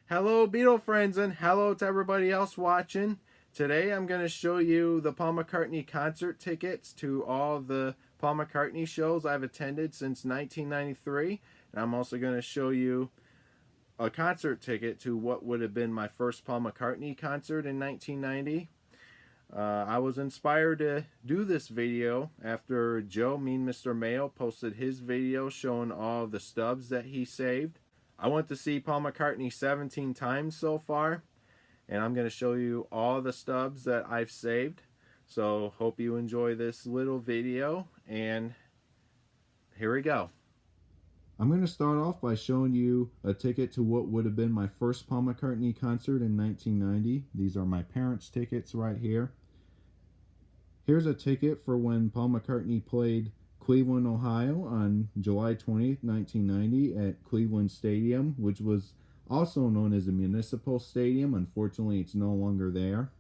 Hello, Beatle friends, and hello to everybody else watching. Today I'm going to show you the Paul McCartney concert tickets to all the Paul McCartney shows I've attended since 1993. And I'm also going to show you a concert ticket to what would have been my first Paul McCartney concert in 1990. I was inspired to do this video after Joe, Mean Mr. Mayo, posted his video showing all the stubs that he saved. I went to see Paul McCartney 17 times so far, and I'm going to show you all the stubs that I've saved. So hope you enjoy this little video, and here we go. I'm going to start off by showing you a ticket to what would have been my first Paul McCartney concert in 1990. These are my parents' tickets right here. Here's a ticket for when Paul McCartney played Cleveland, Ohio on July 20th, 1990 at Cleveland Stadium, which was also known as the Municipal Stadium. Unfortunately, it's no longer there.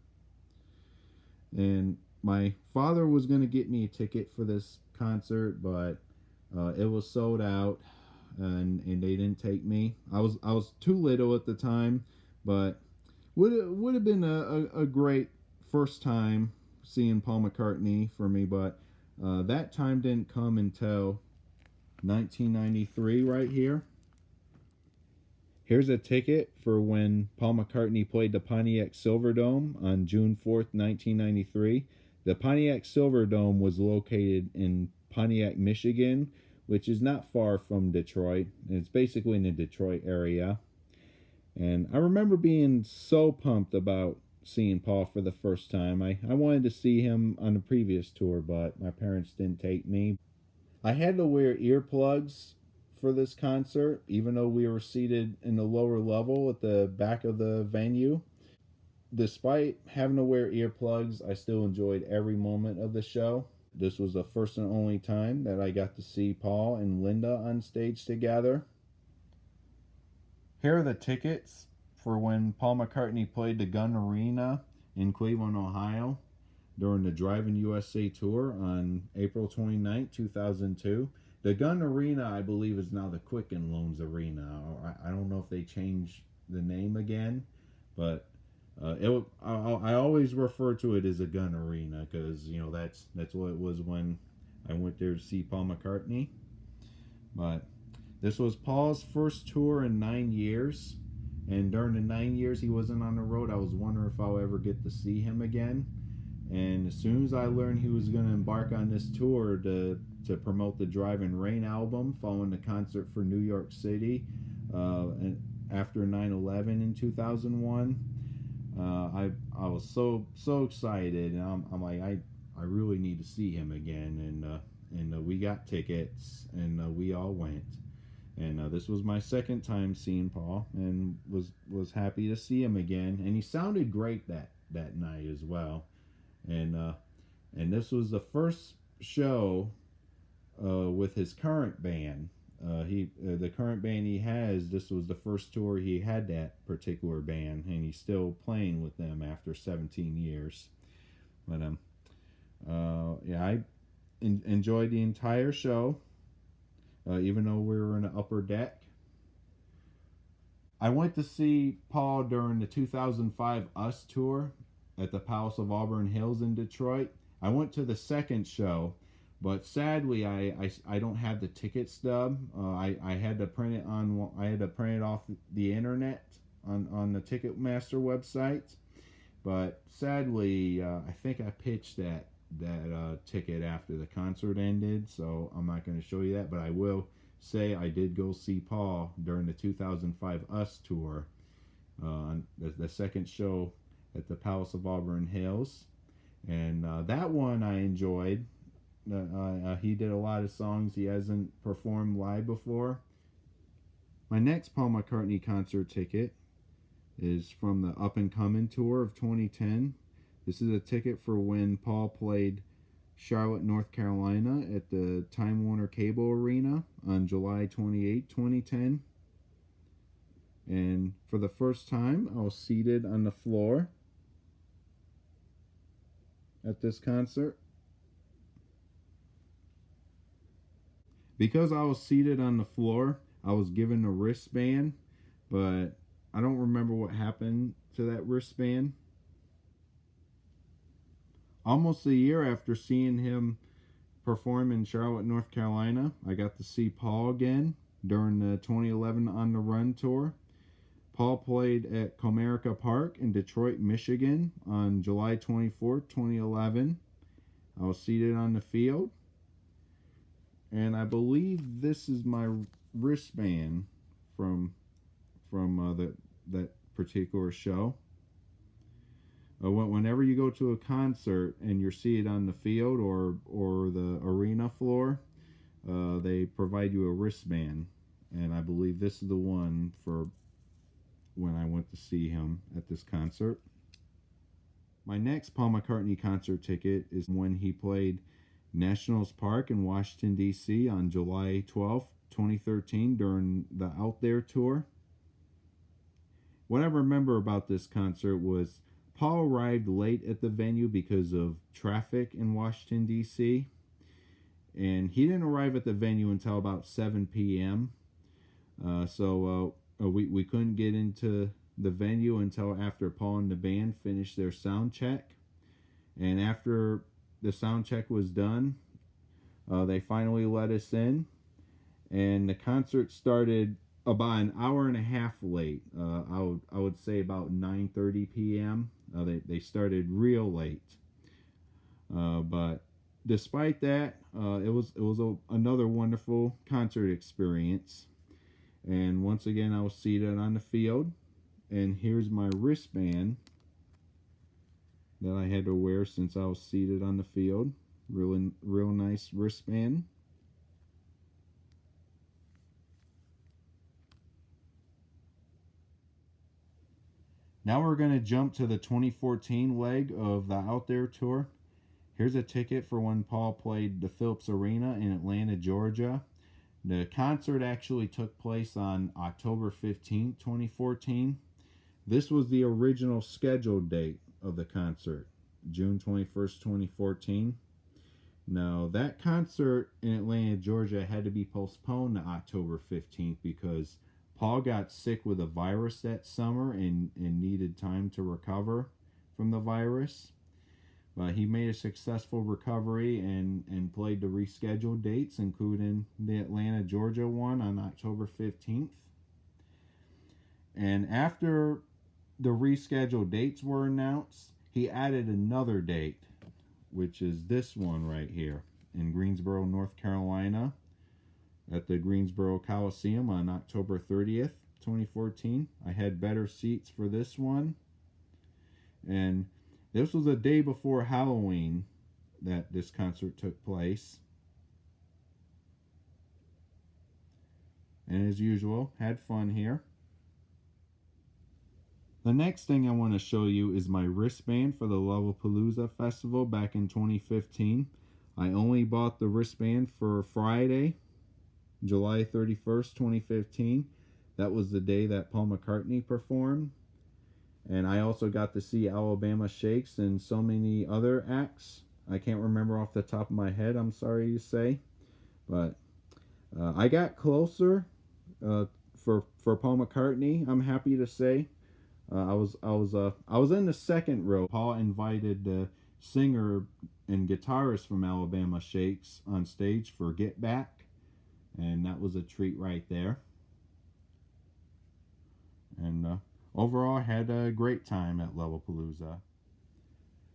And my father was going to get me a ticket for this concert, but it was sold out, and they didn't take me. I was too little at the time, but would have been a great first time seeing Paul McCartney for me, but that time didn't come until 1993 right here. Here's a ticket for when Paul McCartney played the Pontiac Silverdome on June 4th, 1993. The Pontiac Silverdome was located in Pontiac, Michigan, which is not far from Detroit. It's basically in the Detroit area. And I remember being so pumped about seeing Paul for the first time. I wanted to see him on the previous tour, but my parents didn't take me. I had to wear earplugs for this concert, even though we were seated in the lower level at the back of the venue. Despite having to wear earplugs, I still enjoyed every moment of the show. This was the first and only time that I got to see Paul and Linda on stage together. Here are the tickets for when Paul McCartney played the Gun Arena in Cleveland, Ohio during the Driving USA tour on April 29, 2002. The Gun Arena, I believe, is now the Quicken Loans Arena. I don't know if they changed the name again, but I always refer to it as a Gun Arena because, you know, that's what it was when I went there to see Paul McCartney. But this was Paul's first tour in 9 years. And during the 9 years he wasn't on the road, I was wondering if I'll ever get to see him again. And as soon as I learned he was going to embark on this tour to promote the Driving Rain album following the concert for New York City and after 9/11 in 2001, I was so excited. And I'm like, I really need to see him again. And we got tickets, and we all went. And this was my second time seeing Paul, and was happy to see him again. And he sounded great that night as well. And this was the first show with his current band. The current band he has. This was the first tour he had that particular band, and he's still playing with them after 17 years. But yeah, I enjoyed the entire show. Even though we were in the upper deck. I went to see Paul during the 2005 US tour at the Palace of Auburn Hills in Detroit. I went to the second show, but sadly I don't have the ticket stub. I had to print it off the internet on the Ticketmaster website. But sadly, I think I pitched that ticket after the concert ended, so I'm not going to show you that, but I will say I did go see Paul during the 2005 US tour, the second show at the Palace of Auburn Hills, and that one I enjoyed. He did a lot of songs he hasn't performed live before. My next Paul McCartney concert ticket is from the Up and Coming tour of 2010. This is a ticket for when Paul played Charlotte, North Carolina at the Time Warner Cable Arena on July 28, 2010. And for the first time, I was seated on the floor at this concert. Because I was seated on the floor, I was given a wristband, but I don't remember what happened to that wristband. Almost a year after seeing him perform in Charlotte, North Carolina, I got to see Paul again during the 2011 On the Run tour. Paul played at Comerica Park in Detroit, Michigan on July 24th, 2011. I was seated on the field, and I believe this is my wristband from that particular show. Whenever you go to a concert and you're seated on the field or the arena floor, they provide you a wristband, and I believe this is the one for when I went to see him at this concert. My next Paul McCartney concert ticket is when he played Nationals Park in Washington, D.C. on July 12th, 2013 during the Out There tour. What I remember about this concert was Paul arrived late at the venue because of traffic in Washington, D.C. And he didn't arrive at the venue until about 7 p.m. So we couldn't get into the venue until after Paul and the band finished their sound check. And after the sound check was done, they finally let us in. And the concert started about an hour and a half late. I would say about 9:30 p.m. They started real late. But despite that, it was another wonderful concert experience. And once again, I was seated on the field, and here's my wristband that I had to wear since I was seated on the field. Real nice wristband. Now we're going to jump to the 2014 leg of the Out There tour. Here's a ticket for when Paul played the Phillips Arena in Atlanta, Georgia. The concert actually took place on October 15, 2014. This was the original scheduled date of the concert, June 21st, 2014. Now, that concert in Atlanta, Georgia had to be postponed to October 15th because Paul got sick with a virus that summer and needed time to recover from the virus. But he made a successful recovery and played the rescheduled dates, including the Atlanta, Georgia one on October 15th. And after the rescheduled dates were announced, he added another date, which is this one right here in Greensboro, North Carolina, at the Greensboro Coliseum on October 30th, 2014. I had better seats for this one. And this was a day before Halloween that this concert took place. And as usual, had fun here. The next thing I want to show you is my wristband for the Lollapalooza Festival back in 2015. I only bought the wristband for Friday, July 31st, 2015. That was the day that Paul McCartney performed. And I also got to see Alabama Shakes and so many other acts. I can't remember off the top of my head, I'm sorry to say. But I got closer for Paul McCartney, I'm happy to say. I was in the second row. Paul invited the singer and guitarist from Alabama Shakes on stage for Get Back. And that was a treat right there. And overall, I had a great time at Lollapalooza.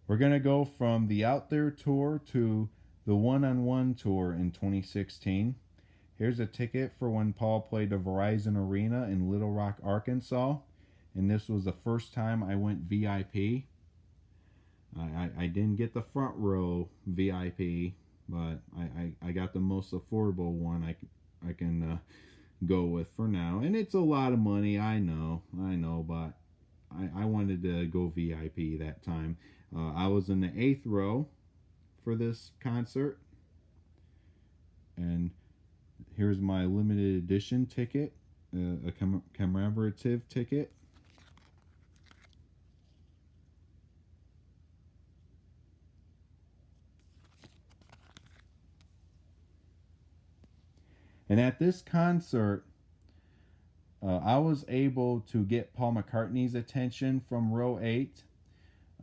We're going to go from the Out There tour to the One-on-One tour in 2016. Here's a ticket for when Paul played the Verizon Arena in Little Rock, Arkansas. And this was the first time I went VIP. I didn't get the front row VIP, but I got the most affordable one I can go with for now. And it's a lot of money, I know, but I wanted to go VIP that time. I was in the 8th row for this concert. And here's my limited edition ticket, a commemorative ticket. And at this concert, I was able to get Paul McCartney's attention from row 8.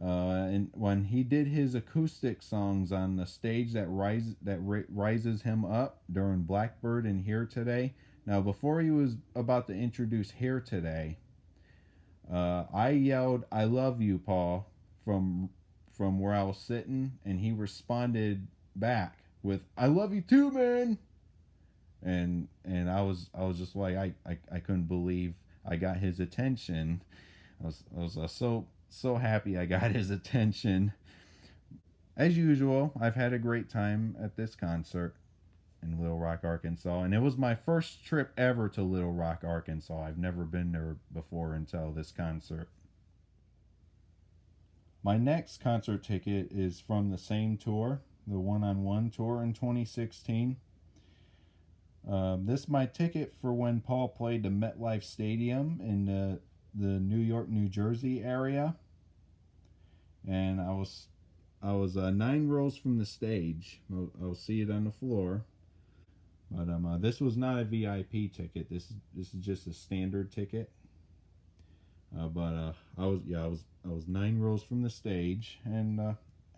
And when he did his acoustic songs on the stage that rises him up during Blackbird and Here Today. Now, before he was about to introduce Here Today, I yelled, "I love you, Paul," from where I was sitting, and he responded back with, "I love you too, man." And I was just like, I couldn't believe I got his attention. I was so happy I got his attention. As usual, I've had a great time at this concert in Little Rock, Arkansas, and it was my first trip ever to Little Rock, Arkansas. I've never been there before until this concert. My next concert ticket is from the same tour, the one-on-one tour in 2016. This is my ticket for when Paul played the MetLife Stadium in the New York, New Jersey area, and I was 9 rows from the stage. I'll see it on the floor, but this was not a VIP ticket. This is just a standard ticket. But I was 9 rows from the stage and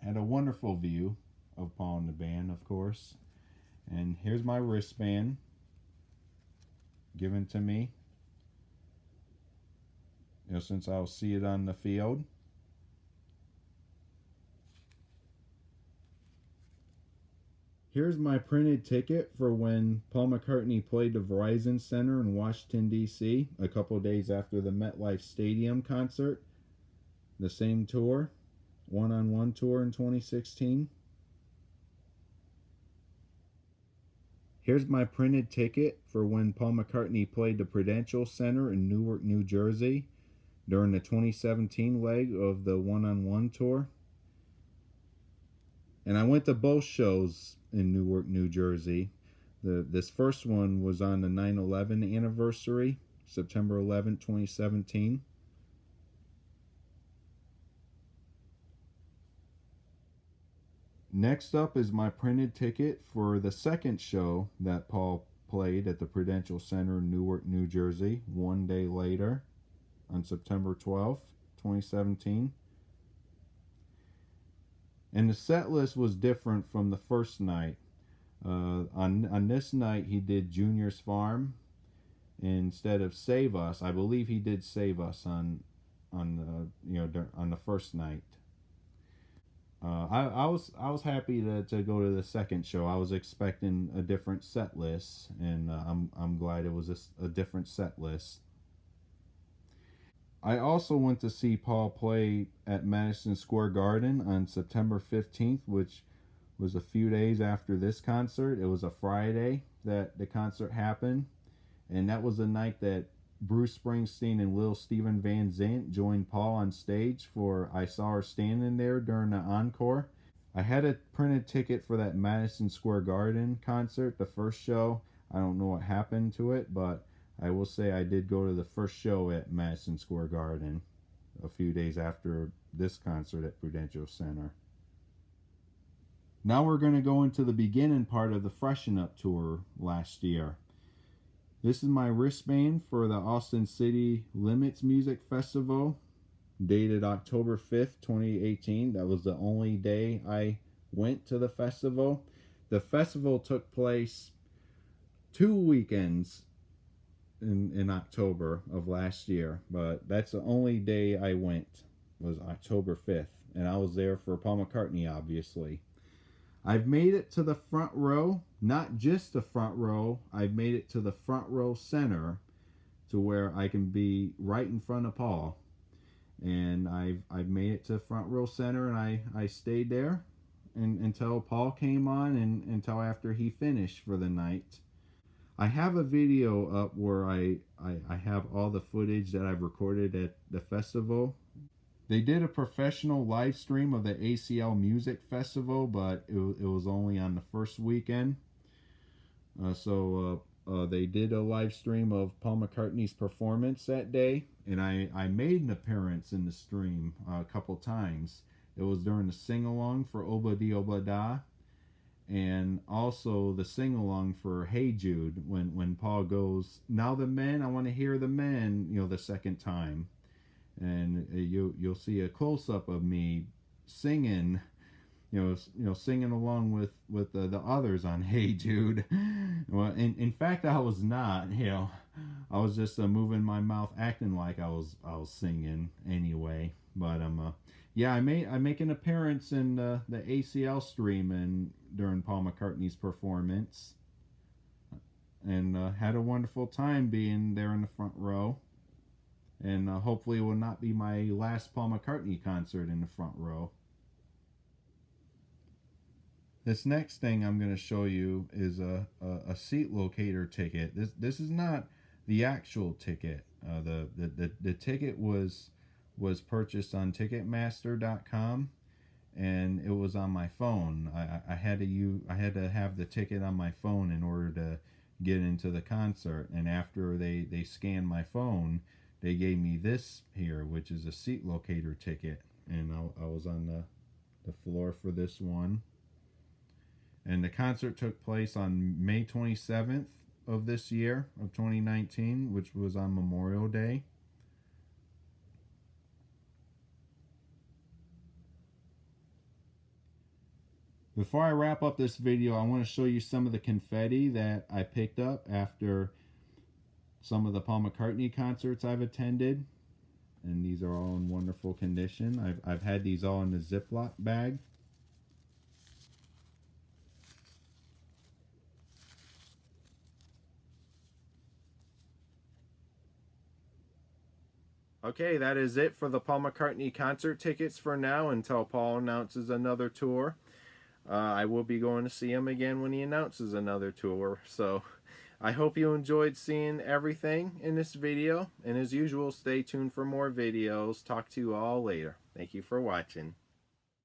had a wonderful view of Paul and the band, of course. And here's my wristband given to me. Since I'll see it on the field. Here's my printed ticket for when Paul McCartney played the Verizon Center in Washington, D.C. a couple days after the MetLife Stadium concert. The same tour, one-on-one tour in 2016. Here's my printed ticket for when Paul McCartney played the Prudential Center in Newark, New Jersey during the 2017 leg of the one-on-one tour. And I went to both shows in Newark, New Jersey. This first one was on the 9/11 anniversary, September 11, 2017. Next up is my printed ticket for the second show that Paul played at the Prudential Center in Newark, New Jersey, one day later on September 12th, 2017. And the set list was different from the first night. On this night, he did Junior's Farm instead of Save Us. I believe he did Save Us on the first night. I was happy to go to the second show. I was expecting a different set list, and I'm glad it was a different set list. I also went to see Paul play at Madison Square Garden on September 15th, which was a few days after this concert. It was a Friday that the concert happened, and that was the night that Bruce Springsteen and Lil Steven Van Zandt joined Paul on stage for I Saw Her Standing There during the encore. I had a printed ticket for that Madison Square Garden concert, the first show. I don't know what happened to it, but I will say I did go to the first show at Madison Square Garden a few days after this concert at Prudential Center. Now we're going to go into the beginning part of the Freshen Up tour last year. This is my wristband for the Austin City Limits Music Festival, dated October 5th, 2018. That was the only day I went to the festival. The festival took place 2 weekends in October of last year, but that's the only day I went, was October 5th, and I was there for Paul McCartney, obviously. I've made it to the front row, not just the front row, I've made it to the front row center to where I can be right in front of Paul. And I've made it to front row center, and I stayed there until Paul came on and until after he finished for the night. I have a video up where I have all the footage that I've recorded at the festival. They did a professional live stream of the ACL Music Festival, but it was only on the first weekend. So they did a live stream of Paul McCartney's performance that day, and I made an appearance in the stream a couple times. It was during the sing-along for Oba Di Oba Da, and also the sing-along for Hey Jude, when Paul goes, "Now the men, I want to hear the men," the second time. And you'll see a close-up of me singing, singing along with the others on Hey Jude. Well, in fact, I was not. I was just moving my mouth, acting like I was singing anyway. But yeah, I make an appearance in the ACL stream and during Paul McCartney's performance, and had a wonderful time being there in the front row. And hopefully, it will not be my last Paul McCartney concert in the front row. This next thing I'm going to show you is a seat locator ticket. This is not the actual ticket. The ticket was purchased on Ticketmaster.com, and it was on my phone. I had to have the ticket on my phone in order to get into the concert. And after they scanned my phone, they gave me this here, which is a seat locator ticket. And I was on the floor for this one. And the concert took place on May 27th of this year, of 2019, which was on Memorial Day. Before I wrap up this video, I want to show you some of the confetti that I picked up after some of the Paul McCartney concerts I've attended. And these are all in wonderful condition. I've had these all in a Ziploc bag. Okay, that is it for the Paul McCartney concert tickets for now until Paul announces another tour. I will be going to see him again when he announces another tour. So I hope you enjoyed seeing everything in this video. And as usual, stay tuned for more videos. Talk to you all later. Thank you for watching.